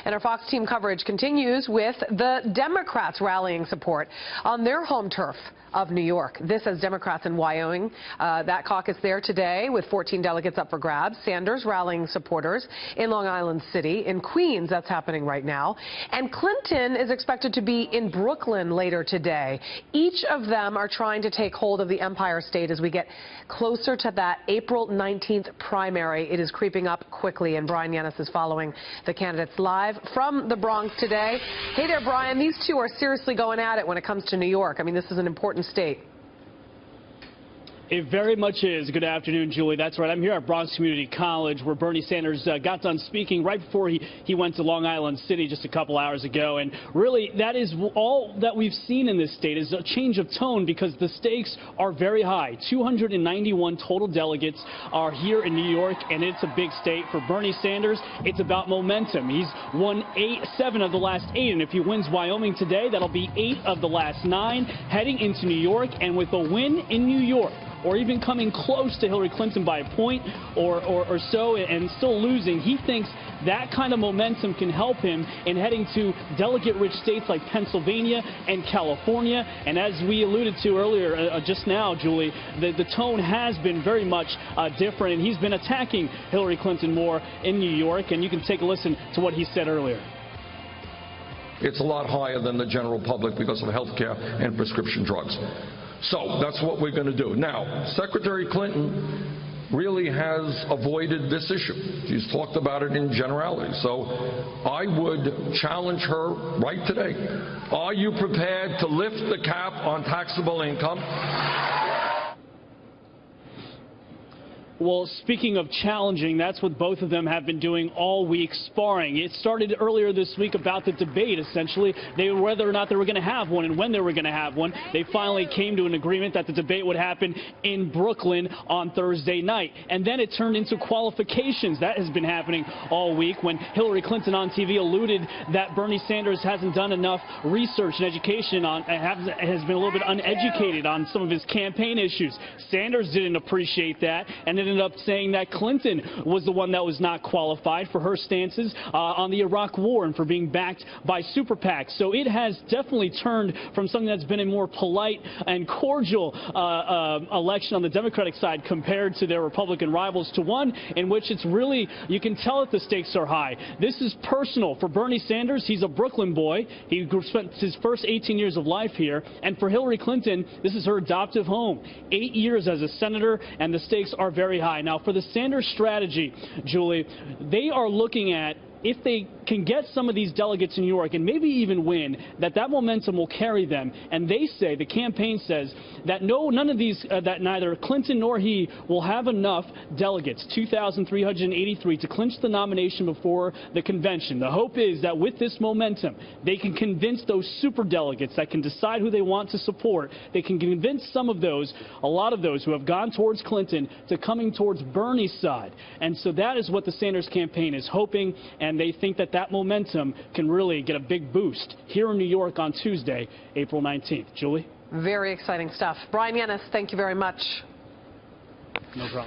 And our Fox team coverage continues with the Democrats rallying support on their home turf of New York. This as Democrats in Wyoming. That caucus there today with 14 delegates up for grabs. Sanders rallying supporters in Long Island City. In Queens, that's happening right now. And Clinton is expected to be in Brooklyn later today. Each of them are trying to take hold of the Empire State as we get closer to that April 19th primary. It is creeping up quickly, and Brian Yanis is following the candidates live from the Bronx today. Hey there, Brian. These two are seriously going at it when it comes to New York. I mean, this is an important state. It very much is. Good afternoon, Julie. That's right. I'm here at Bronx Community College where Bernie Sanders got done speaking right before he went to Long Island City just a couple hours ago. And really, that is all that we've seen in this state is a change of tone because the stakes are very high. 291 total delegates are here in New York, and it's a big state. For Bernie Sanders, it's about momentum. He's won 7 of the last 8, and if he wins Wyoming today, that'll be 8 of the last 9 heading into New York. And with a win in New York, or even coming close to Hillary Clinton by a point or so and still losing, he thinks that kind of momentum can help him in heading to delegate-rich states like Pennsylvania and California. And as we alluded to earlier just now, Julie, the tone has been very much different, and he's been attacking Hillary Clinton more in New York. And you can take a listen to what he said earlier. It's a lot higher than the general public because of health care and prescription drugs. So that's what we're going to do. Now, Secretary Clinton really has avoided this issue. She's talked about it in generality. So I would challenge her right today. Are you prepared to lift the cap on taxable income? Well, speaking of challenging, that's what both of them have been doing all week, sparring. It started earlier this week about the debate, essentially. Whether or not they were going to have one and when they were going to have one. They finally came to an agreement that the debate would happen in Brooklyn on Thursday night. And then it turned into qualifications. That has been happening all week when Hillary Clinton on TV alluded that Bernie Sanders hasn't done enough research and education has been a little bit uneducated on some of his campaign issues. Sanders didn't appreciate that and ended up saying that Clinton was the one that was not qualified for her stances on the Iraq war and for being backed by super PACs. So it has definitely turned from something that's been a more polite and cordial election on the Democratic side compared to their Republican rivals to one in which it's really, you can tell that the stakes are high. This is personal. For Bernie Sanders, he's a Brooklyn boy. He spent his first 18 years of life here. And for Hillary Clinton, this is her adoptive home. 8 years as a senator, and the stakes are very high. Now, for the Sanders strategy, Julie, they are looking at if they can get some of these delegates in New York and maybe even win, that momentum will carry them. And they say, the campaign says, that none of these, that neither Clinton nor he will have enough delegates, 2,383, to clinch the nomination before the convention. The hope is that with this momentum, they can convince those super delegates that can decide who they want to support. They can convince some of those, a lot of those who have gone towards Clinton, to coming towards Bernie's side. And so that is what the Sanders campaign is hoping, and they think that momentum can really get a big boost here in New York on Tuesday, April 19th. Julie? Very exciting stuff. Brian Yanis, thank you very much. No problem.